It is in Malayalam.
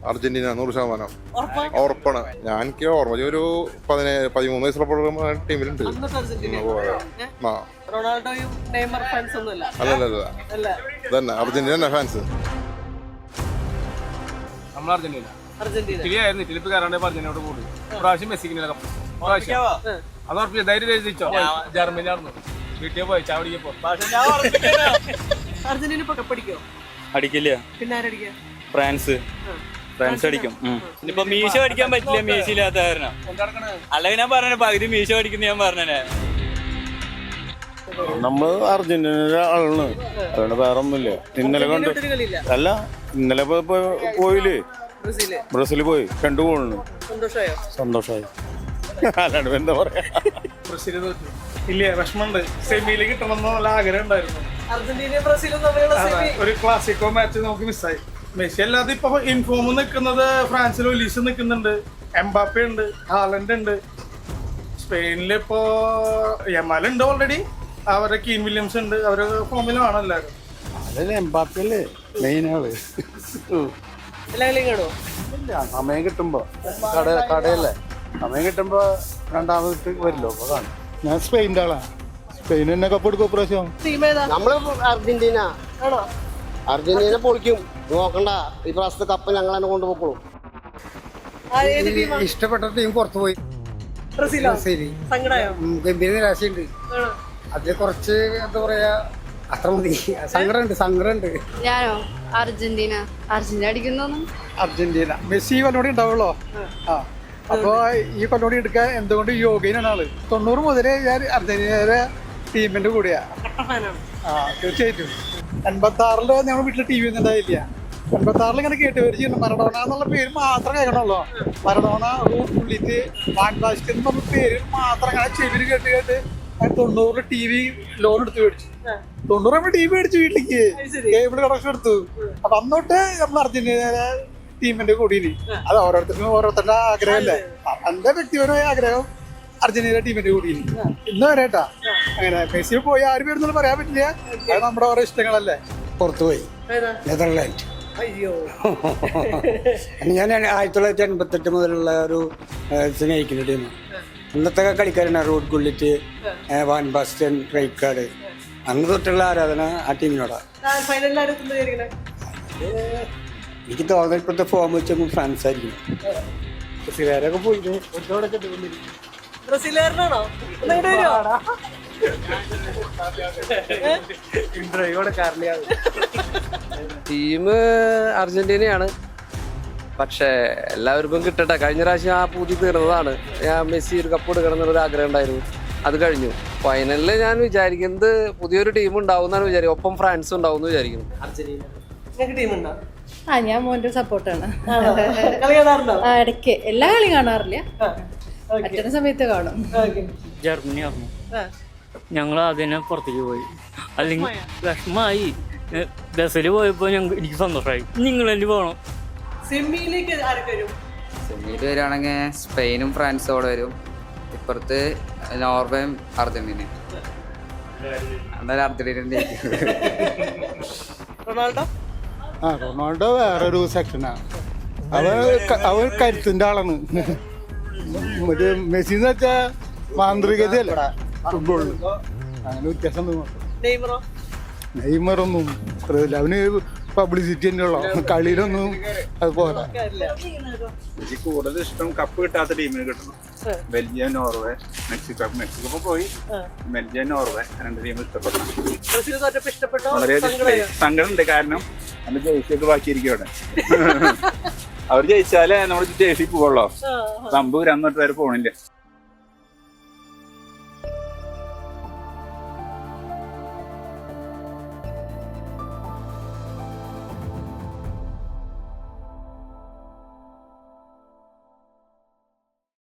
അർജന്റീന 100%. ഉറപ്പാണ്. ഞാൻ എനിക്ക് ഓർമ്മ ഒരു 13 വയസ്സുള്ള ടീമിലുണ്ട്. റൊണാൾഡോയും നെയ്മർ ഫാൻസ് ഒന്നുമല്ല. അല്ല തന്നെ അർജന്റീന ഫാൻസ്. നമ്മൾ അർജന്റീന ഇറ്റലിയായിരുന്നു. ഇറ്റലി കയറാണ്ട് അർജന്റീനയോട് കൂടി പ്രാവശ്യം മെസ്സിക്കിനെ അത് ഉറപ്പിച്ച ധൈര്യം ജയിച്ചോ. ജർമ്മനി ആയിരുന്നു വീട്ടിൽ പോയി ചാവടിക്കപ്പോ അർജന്റീന കപ്പടിക്കോ? അടിക്കില്ല. പിന്നെ ആരടിക്കാ? ഫ്രാൻസ് അടിക്കും. ഇനിയിപ്പോ മീശ അടിക്കാൻ പറ്റില്ല, മീശ ഇല്ലാത്ത കാരണം. അല്ലെങ്കിൽ ഞാൻ പറഞ്ഞ പകുതി മീശ അടിക്കുന്ന ഞാൻ പറഞ്ഞേ. നമ്മൾ അർജന്റീന ആളാണ്, അതുകൊണ്ട് വേറെ ഒന്നുമില്ല. ഇന്നലെ കൊണ്ട് അല്ല, ഇന്നലെ പോയില്ലേ ബ്രസീൽ പോയി 2 ഗോളിന്. സന്തോഷമായി. അല്ലാണ്ട് എന്താ പറയാ. ഇല്ല, വിഷമമുണ്ട്. സെമിയില് കിട്ടണമെന്ന് നല്ല ആഗ്രഹം ഉണ്ടായിരുന്നു. ഒരു ക്ലാസിക്കോ മാച്ച് നമുക്ക് മിസ്സായി. മെസ്സി അല്ലാതെ ഇപ്പൊ ഇൻഫോം നിൽക്കുന്നത് ഫ്രാൻസിൽ ഒലീസ് നിൽക്കുന്നുണ്ട്, എംബാപ്പെ ഉണ്ട്, ഹാലൻഡ് ഉണ്ട്. സ്പെയിനിൽ ഇപ്പോ യമാൽ ഉണ്ട് ഓൾറെഡി, അവരുടെ കീൻ വില്യംസ് ഉണ്ട്. അവരുടെ ഫോമിലാണ് എല്ലാവരും. അതല്ലേ എംബാപ്പയല്ലേ മെയിൻ ആള്. സമയം കിട്ടുമ്പോ കടയല്ലേ, സമയം കിട്ടുമ്പോ രണ്ടാമത് വരില്ലോ. അപ്പൊ കാണും. ഞാൻ സ്പെയിൻ്റെ ആളാണ്. സ്പെയിൻ തന്നെ കപ്പ് എടുക്കും പ്രാവശ്യം. നമ്മള് അർജന്റീന പൊളിക്കും. നോക്കണ്ട, ഈ പ്രാവശ്യത്തെ കപ്പ് ഞങ്ങൾ തന്നെ കൊണ്ടുപോകും. ഇഷ്ടപ്പെട്ട ടീം പുറത്തുപോയി. ഗംഭീര നിരാശയുണ്ട്. അതിൽ കുറച്ച് എന്താ പറയാ, അത്ര മതി. സങ്കടമുണ്ട്. ഞാനോ അർജന്റീന അടിക്കുന്നു. അർജന്റീന മെസ്സി കൊല്ലോടി ഉണ്ടാവുള്ളോ? അപ്പൊ ഈ കൊല്ലോടി എടുക്കാൻ എന്തുകൊണ്ട് യോഗ്യനാണ് ആള്. 90 മുതലേ ഞാൻ അർജന്റീനയുടെ ടീമിന്റെ കൂടെയാ. തീർച്ചയായിട്ടും 86 ഞങ്ങൾ വീട്ടിൽ ടി വി ഒന്നും ഉണ്ടായില്ല. 86 ഇങ്ങനെ കേട്ട് വരിച്ചിട്ടുണ്ട്. മറഡോണ എന്നുള്ള പേര് മാത്രം കേൾക്കണമല്ലോ. മറഡോണ, റൂട്ട് പുള്ളിറ്റ്, വാൻ ബാസ്കറ്റ് എന്നുള്ള പേര് മാത്രം അങ്ങനെ ചെവിന് കേട്ട് 90 ടി വി ലോൺ എടുത്ത് മേടിച്ചു. 90 ടി വി മേടിച്ചു വീട്ടിലേക്ക്, കേബിൾ കണക്ഷൻ എടുത്തു. അപ്പൊ അന്നോട്ട് നമ്മൾ അർജന്റീന ടീമിന്റെ കൂടിയിന്. അത് ഓരോരുത്തരുടെ ആഗ്രഹമല്ലേ. എന്റെ വ്യക്തിപരമായ ആഗ്രഹം അർജന്റീന ടീമിന്റെ കൂടിയിന് ഇന്ന് വരെട്ടാ. അങ്ങനെ മെസ്സി പോയി ആരും പേരൊന്നും പറയാൻ പറ്റില്ല. അത് നമ്മുടെ ഓരോ ഇഷ്ടങ്ങളല്ലേ. പുറത്തുപോയി നെതർലാൻഡ്. ഞാൻ 1988 മുതലുള്ള ഒരു സ്നേഹിക്കുന്ന ടീം. ഇന്നത്തെ കളിക്കാരാണ് Ruud Gullit, van Basten, Rijkaard. അന്ന് തൊട്ടുള്ള ആരാധന ആ ടീമിനോടാ. എനിക്ക് തോന്നുന്നത് ഇപ്പോഴത്തെ ഫോം വെച്ച് ഫ്രാൻസ് ആയിരിക്കും. ബ്രസീലുകാരൊക്കെ പോയിട്ട് ടീം അർജന്റീനയാണ്. പക്ഷെ എല്ലാവർക്കും കിട്ടട്ടെ. കഴിഞ്ഞ പ്രാവശ്യം ആ പൂതി തീർന്നതാണ്. ഞാൻ മെസ്സി ഒരു കപ്പ് എടുക്കണം എന്നുള്ളൊരു ആഗ്രഹം ഉണ്ടായിരുന്നു. അത് കഴിഞ്ഞു. ഫൈനലിൽ ഞാൻ വിചാരിക്കുന്നത് പുതിയൊരു ടീം ഉണ്ടാവും എന്നാണ് വിചാരിക്കുന്നത്. ഒപ്പം ഫ്രാൻസ് ഉണ്ടാവും എന്ന് വിചാരിക്കുന്നു. ഞാൻ മോന്റെ സപ്പോർട്ടാണ്. ഇടയ്ക്ക് എല്ലാ കളി കാണാറില്ല, പറ്റുന്ന സമയത്ത് കാണും. ജർമ്മനി ആയിരുന്നു. ഞങ്ങൾ അതിനെ പുറത്തേക്ക് പോയി. അല്ലെങ്കിൽ വിഷമായി. ബസ്സിൽ പോയപ്പോ എനിക്ക് സന്തോഷമായി. നിങ്ങൾ തന്നെ പോകണം. സെമിയിൽ വരികയാണെങ്കിൽ സ്പെയിനും ഫ്രാൻസും അവിടെ വരും. ഇപ്പുറത്ത് നോർവേയും അർജന്റീനയും. എന്തായാലും അർജന്റീന. റൊണാൾഡോ വേറൊരു സെക്ഷനാണ്. അവൻ കരുത്തിന്റെ ആളാണ്. മറ്റേ മെസ്സി എന്ന് വെച്ചാ മാന്ത്രികതയല്ല ഫുട്ബോളിന്. അങ്ങനെ വ്യത്യാസം നെയ്മറൊന്നും അത്രയില്ല. അവന് പബ്ലിസിറ്റി തന്നെ ഉള്ളു. കളിയിലൊന്നും അത് പോരാ. എനിക്ക് കൂടുതൽ ഇഷ്ടം കപ്പ് കിട്ടാത്ത ടീമിന് കിട്ടണം. ബെൽജിയം, നോർവേ, മെക്സിക്കോ പോയി. ബെൽജിയം, നോർവേ 2 ടീം ഇഷ്ടപ്പെട്ടു. വളരെയധികം സങ്കടമുണ്ട്. കാരണം നമ്മുടെ ജേഴ്സിയൊക്കെ ബാക്കിയിരിക്കും. അവർ ജയിച്ചാലേ നമ്മുടെ ജേഴ്സി പോവുള്ളൂ. സംഭവം 2 വരെ പോണില്ല.